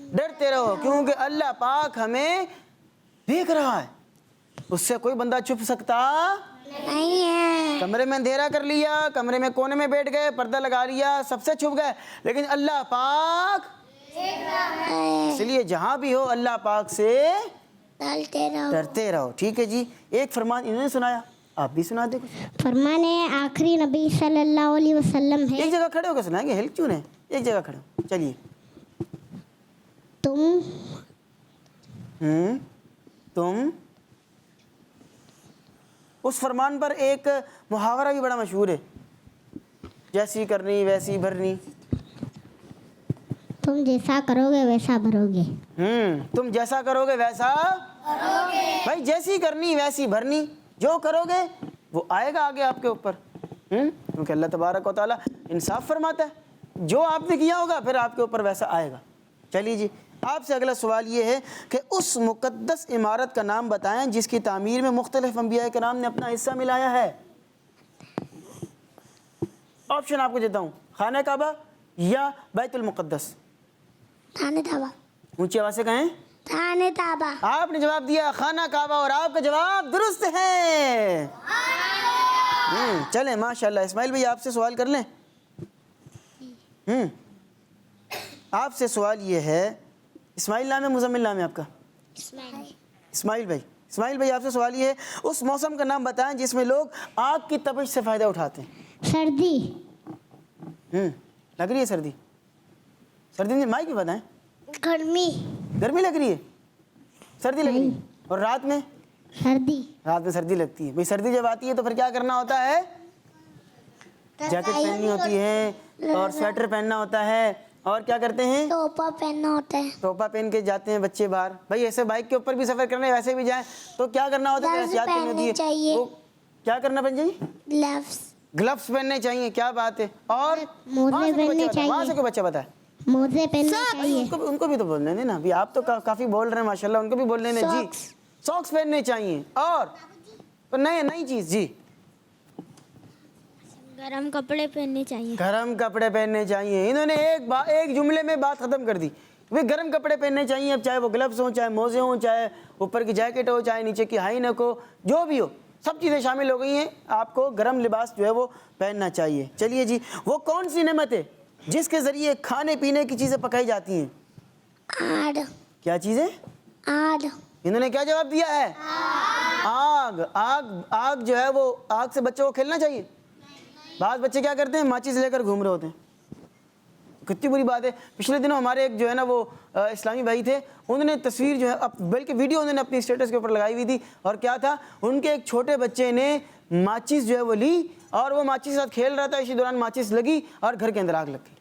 डरते रहो, क्योंकि अल्लाह पाक हमें देख रहा है, उससे कोई बंदा छुप सकता नहीं है। कमरे में अंधेरा कर लिया, कमरे में कोने में बैठ गए, पर्दा लगा लिया, सबसे छुप गए, लेकिन अल्लाह पाक इसलिए जहाँ भी हो अल्लाह पाक से डरते रहो। ठीक है जी। एक फरमान इन्होंने सुनाया, आप भी सुना दे कुछ। फरमाने आखिरी नबी सल्लल्लाहु अलैहि वसल्लम है, एक जगह खड़े होकर सुनाएंगे, हेल्प क्यों नहीं, एक जगह खड़े हो। चलिए। तुम उस फरमान पर एक मुहावरा भी बड़ा मशहूर है, जैसी करनी वैसी भरनी। तुम जैसा करोगे वैसा भरोगे। तुम जैसा करोगे वैसा भाई, जैसी करनी वैसी भरनी, जो करोगे वो आएगा आगे आपके ऊपर। क्योंकि अल्लाह तबारक व तआला इंसाफ फरमाता है, जो आपने किया होगा फिर आपके ऊपर वैसा आएगा। चलिए जी, आपसे अगला सवाल ये है कि उस मुक़द्दस इमारत का नाम बताएं जिसकी तामीर में मुख्तलिफ अंबिया कराम ने अपना हिस्सा मिलाया है। ऑप्शन आपको देता हूँ, खाना काबा या बैतुल मुक़द्दस। थाने ताबा। ऊंची आवाज़ से कहें। थाने ताबा। आपने जवाब दिया खाना काबा और आपका जवाब दुरुस्त है। चलें माशाल्लाह। इस्माइल भाई आपसे सवाल कर लें। आपसे सवाल ये है, इस्माइल नाम है मुजम्मिल नाम है आपका? इस्माइल भाई। इस्माइल भाई आपसे सवाल ये है, उस मौसम का नाम बताएं जिसमें लोग आग की तपिश से फ़ायदा उठाते हैं। सर्दी। लग रही है सर्दी? सर्दी में माइक भी बताएं। गर्मी। गर्मी लग रही है, सर्दी लग रही है। और रात में? सर्दी। रात में सर्दी लगती है। भाई सर्दी जब आती है तो फिर क्या करना होता है? जैकेट पहननी होती है और स्वेटर पहनना होता है, और क्या करते हैं? टोपा पहनना होता है। टोपा पहन के जाते हैं बच्चे बाहर। भाई ऐसे बाइक के ऊपर भी सफर करने वैसे भी जाएं तो क्या करना होता है? एहतियात करनी होती है। वो क्या करना बन जाइए? ग्लव्स। ग्लव्स पहनने चाहिए। क्या बात है। और मोजे पहनने चाहिए। वहाँ से कोई बच्चा बताए। मोजे पहनने चाहिए। उनको भी तो बोलने देना। अभी आप तो काफी बोल रहे हैं माशाल्लाह, उनको भी बोलने दें जी। सॉक्स पहनने चाहिए। और नई चीज जी, गरम कपड़े पहनने चाहिए। गरम कपड़े पहनने चाहिए। इन्होंने एक जुमले में बात खत्म कर दी। वे गरम कपड़े पहनने चाहिए, अब चाहे वो ग्लव्स हो, चाहे मोजे हों, चाहे ऊपर की जैकेट हो, चाहे नीचे की हाई नेक हो, जो भी हो, सब चीज़ें शामिल हो गई हैं। आपको गरम लिबास जो है वो पहनना चाहिए। चलिए जी, वो कौन सी नेमत है जिसके ज़रिए खाने पीने की चीज़ें पकाई जाती हैं? आग। क्या चीज़ें? आग। इन्होंने क्या जवाब दिया है? आग। आग आग जो है वो, आग से बच्चों को खेलना चाहिए। बाद बच्चे क्या करते हैं? माचिस लेकर घूम रहे होते हैं। कितनी बुरी बात है। पिछले दिनों हमारे एक जो है ना वो इस्लामी भाई थे, उन्होंने तस्वीर जो है बल्कि वीडियो उन्होंने अपनी स्टेटस के ऊपर लगाई हुई थी। और क्या था, उनके एक छोटे बच्चे ने माचिस जो है वो ली और वो माचिस के साथ खेल रहा था। इसी दौरान माचिस लगी और घर के अंदर आग लग गई।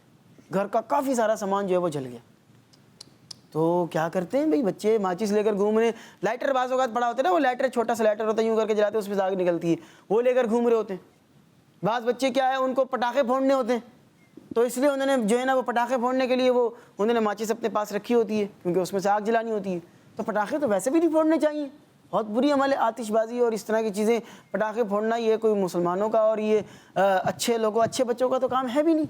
घर का काफ़ी सारा सामान जो है वो जल गया। तो क्या करते हैं भाई बच्चे? माचिस लेकर घूम रहे हैं। लाइटर बाज़ औक़ात पड़ा होता है ना, वो लाइटर छोटा सा लाइटर होता है, यूँ करके जलाते हैं, उसमें से आग निकलती है, वो लेकर घूम रहे होते हैं। बाज़ बच्चे क्या है, उनको पटाखे फोड़ने होते हैं, तो इसलिए उन्होंने जो है ना वो पटाखे फोड़ने के लिए वो उन्होंने माचिस अपने पास रखी होती है, क्योंकि उसमें से आग जलानी होती है। तो पटाखे तो वैसे भी नहीं फोड़ने चाहिए, बहुत बुरी हमारे आतिशबाजी और इस तरह की चीज़ें, पटाखे फोड़ना ये कोई मुसलमानों का और ये अच्छे लोगों, अच्छे बच्चों का तो काम है भी नहीं।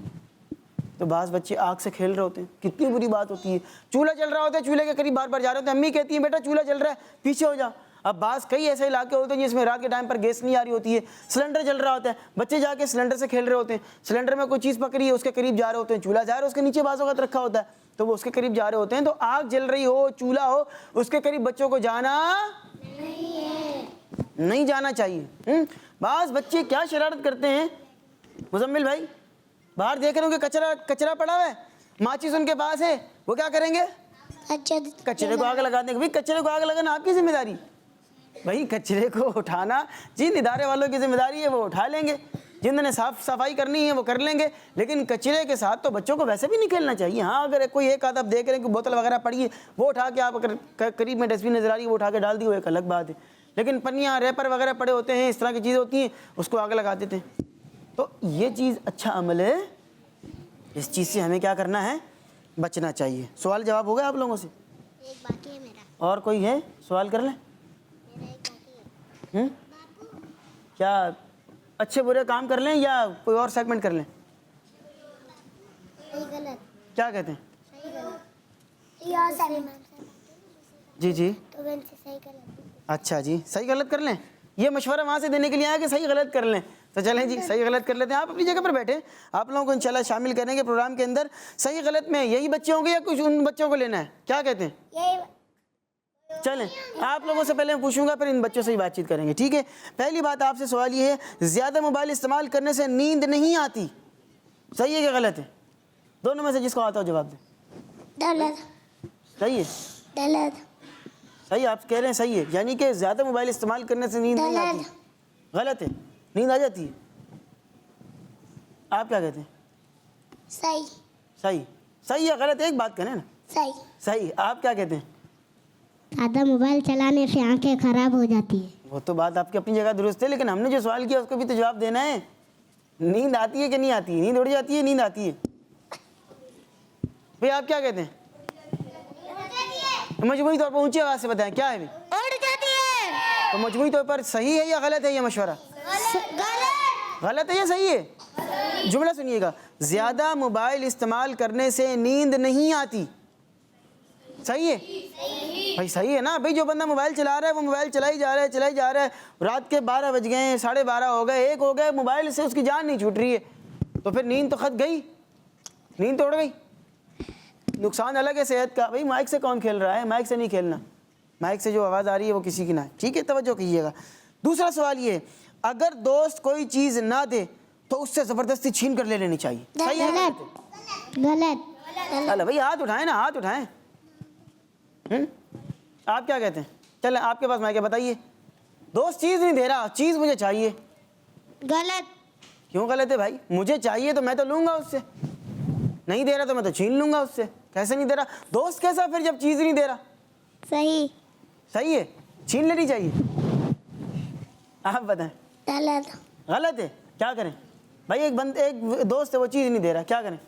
तो बाज़ बच्चे आग से खेल रहे होते हैं, कितनी बुरी बात होती है। चूल्हा जल रहा होता है, चूल्हे के करीब बार बार जा रहे होते हैं, अम्मी कहती हैं बेटा चूल्हा जल रहा है पीछे हो जा। अब बाज़ कई ऐसे इलाके होते हैं जिसमें रात के टाइम पर गैस नहीं आ रही होती है, सिलेंडर जल रहा होता है, बच्चे जाके सिलेंडर से खेल रहे होते हैं, सिलेंडर में कोई चीज़ पकड़ी है उसके करीब जा रहे होते हैं, चूल्हा जा रहा है उसके नीचे बाज़ औक़ात रखा होता है, तो वो उसके करीब जा रहे होते हैं। तो आग जल रही हो, चूल्हा हो, उसके करीब बच्चों को जाना नहीं जाना चाहिए। बाज़ बच्चे क्या शरारत करते हैं, मुजम्मिल भाई, बाहर देख रहे हो कि कचरा कचरा पड़ा हुआ है, माचिस उनके पास है, वो क्या करेंगे? अच्छा, कचरे को आग लगा देंगे। भाई कचरे को आग लगाना आपकी जिम्मेदारी, भाई कचरे को उठाना जिन इदारे वालों की जिम्मेदारी है वो उठा लेंगे, जिन्होंने साफ सफाई करनी है वो कर लेंगे, लेकिन कचरे के साथ तो बच्चों को वैसे भी नहीं खेलना चाहिए। हाँ, अगर कोई एक आध आप देख रहे हैं कि बोतल वगैरह पड़ी है, वो उठा के आप अगर करीब में डस्टबिन नजर आ रही है वो उठा के डाल दी, वो एक अलग बात है। लेकिन पन्नियाँ रैपर वगैरह पड़े होते हैं, इस तरह की चीज़ें होती हैं, उसको आग लगा देते हैं। तो ये चीज़ अच्छा अमल है, इस चीज़ से हमें क्या करना है? बचना चाहिए। सवाल जवाब हो गया आप लोगों से? एक बाकी है मेरा। और कोई है? सवाल कर लें। मेरा एक बाकी है। क्या अच्छे बुरे काम कर लें या कोई और सेगमेंट कर लें? सही गलत। क्या कहते हैं? सही गलत। या सही जी जी, तो से सही गलत। अच्छा जी, सही गलत कर लें। ये मशवरा वहाँ से देने के लिए आया कि सही गलत कर लें, तो चलें जी सही गलत कर लेते हैं। आप अपनी जगह पर बैठे, आप लोगों को इंशाल्लाह शामिल करेंगे प्रोग्राम के अंदर। सही गलत में यही बच्चे होंगे या कुछ उन बच्चों को लेना है? क्या कहते हैं? यही चलें, आप लोगों से पहले मैं पूछूंगा, फिर इन बच्चों से ही बातचीत करेंगे, ठीक है? पहली बात आपसे सवाल ये है, ज़्यादा मोबाइल इस्तेमाल करने से नींद नहीं आती, सही है कि गलत है? दोनों में से जिसको आता हो जवाब दें। गलत। सही है? गलत। सही, आप कह रहे हैं सही है, यानी कि ज़्यादा मोबाइल इस्तेमाल करने से नींद नहीं आती। गलत है, नींद आ जाती है। आप क्या कहते हैं? सही। सही। सही या गलत एक बात करें ना। सही। सही। आप क्या कहते हैं? ज़्यादा मोबाइल चलाने से आंखें खराब हो जाती है। वो तो बात आपकी अपनी जगह दुरुस्त है, लेकिन हमने जो सवाल किया उसको भी तो जवाब देना है। नींद आती है कि नहीं आती है? नींद उड़ जाती है, नींद आती है? भाई आप क्या कहते हैं? तो मजमूई तौर पर ऊंची आवाज़ से बताएं, क्या है भाई? उड़ जाती है। तो मजमूई तौर पर सही है या गलत है ये मशवरा? गलत है या सही है? जुमला सुनिएगा, ज़्यादा मोबाइल इस्तेमाल करने से नींद नहीं आती, सही है? भाई सही है ना भाई। जो बंदा मोबाइल चला रहा है वो मोबाइल चलाई जा रहा है, रात के 12 बज गए, 12:30 हो गए, 1 हो गए, मोबाइल से उसकी जान नहीं छूट रही है, तो फिर नींद तो खत गई, नींद तो उड़ गई। नुकसान अलग है सेहत का। भाई माइक से कौन खेल रहा है? माइक से नहीं खेलना, माइक से जो आवाज़ आ रही है वो किसी की ना है, ठीक है? तवज्जो कीजिएगा। दूसरा सवाल ये, अगर दोस्त कोई चीज़ ना दे तो उससे ज़बरदस्ती छीन कर ले लेनी चाहिए, सही है? गलत। अरे भाई हाथ उठाएं ना, हाथ उठाएं। आप क्या कहते हैं? चलें आपके पास माइक है, बताइए। दोस्त चीज़ नहीं दे रहा, चीज़ मुझे चाहिए। गलत। क्यों गलत है भाई? मुझे चाहिए तो मैं तो लूँगा उससे, नहीं दे रहा तो मैं तो छीन लूँगा उससे। कैसे नहीं दे रहा? दोस्त कैसा फिर जब चीज़ नहीं दे रहा? सही। सही है, छीन लेनी चाहिए। आप बताएं। गलत। गलत है, क्या करें? भाई एक दोस्त है वो चीज़ नहीं दे रहा, क्या करें?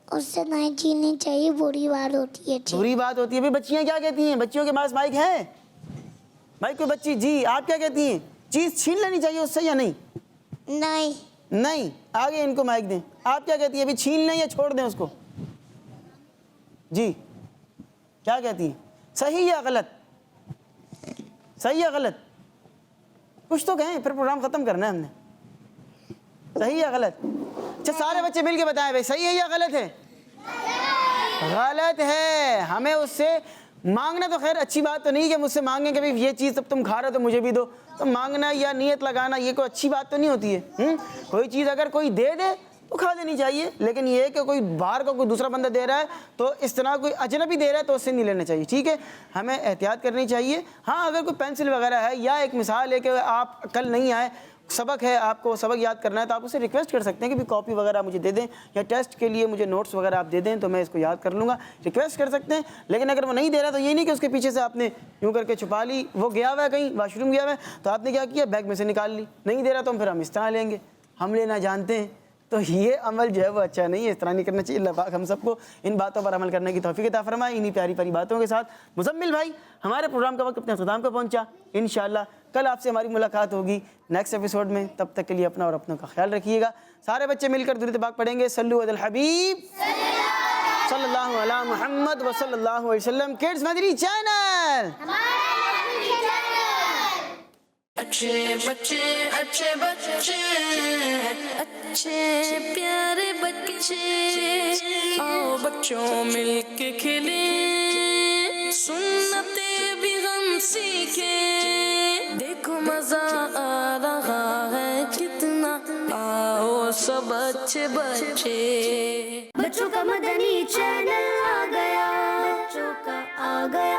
उससे नहीं छीननी चाहिए, बुरी बात होती है। बुरी बात होती है। भाई बच्चियाँ क्या कहती हैं? बच्चियों के पास माइक है? भाई कोई बच्ची, जी आप क्या कहती हैं? चीज़ छीन लेनी चाहिए उससे या नहीं? नहीं। नहीं, आगे इनको माइक दें। आप क्या कहती हैं? अभी छीन लें या छोड़ दें उसको? जी क्या कहती हैं? सही या गलत? सही या गलत? कुछ तो कहें, फिर प्रोग्राम ख़त्म करना है हमने। सही या गलत? अच्छा सारे बच्चे मिल के बताएं भाई, सही है या गलत है? गलत है। हमें उससे मांगना तो खैर अच्छी बात तो नहीं कि मुझसे मांगे कि भाई ये चीज़ सब तुम खा रहे हो तो मुझे भी दो, तो मांगना या नियत लगाना ये कोई अच्छी बात तो नहीं होती है। कोई चीज़ अगर कोई दे दे तो खा लेनी चाहिए, लेकिन ये कि कोई बाहर का कोई दूसरा बंदा दे रहा है तो इस तरह कोई अजनबी दे रहा है तो उससे नहीं लेना चाहिए, ठीक है? हमें एहतियात करनी चाहिए। हाँ, अगर कोई पेंसिल वगैरह है या एक मिसाल है कि आप कल नहीं आए, सबक है, आपको सबक याद करना है, तो आप उससे रिक्वेस्ट कर सकते हैं कि भी कॉपी वगैरह मुझे दे दें या टेस्ट के लिए मुझे नोट्स वगैरह आप दे दें तो मैं इसको याद कर लूँगा, रिक्वेस्ट कर सकते हैं। लेकिन अगर वो नहीं दे रहा तो ये नहीं कि उसके पीछे से आपने यूँ करके छुपा ली, वो गया हुआ है कहीं वॉशरूम गया हुआ है तो आपने क्या किया, बैग में से निकाल ली, नहीं दे रहा तो फिर हम इस तरह लेंगे, हम लेना जानते हैं। तो ये अमल जो है वो अच्छा नहीं है, इस तरह नहीं करना चाहिए। अल्लाह पाक हम सबको इन बातों पर अमल करने की तौफीक अता फरमाए। इन्हीं प्यारी प्यारी बातों के साथ मुज़म्मिल भाई, हमारे प्रोग्राम का वक्त अपने इख्तिताम पर पहुंचा। इंशाअल्लाह कल आपसे हमारी मुलाकात होगी नेक्स्ट एपिसोड में। तब तक के लिए अपना और अपनों का ख्याल रखिएगा। सारे बच्चे मिलकर दुरूद पाक पढ़ेंगे, सल्लु अलल हबीब सल्लल्लाहु अला मुहम्मद व सल्लल्लाहु अलैहि वसल्लम। Kids Madani channel. अच्छे बच्चे अच्छे बच्चे अच्छे प्यारे बच्चे, आओ बच्चों मिलके खेले, सुन्नतें भी हम सीखे, देखो मजा आ रहा है कितना, आओ सब बच्चे बच्चे। बच्चों का मदनी चैनल आ गया, बच्चों का आ गया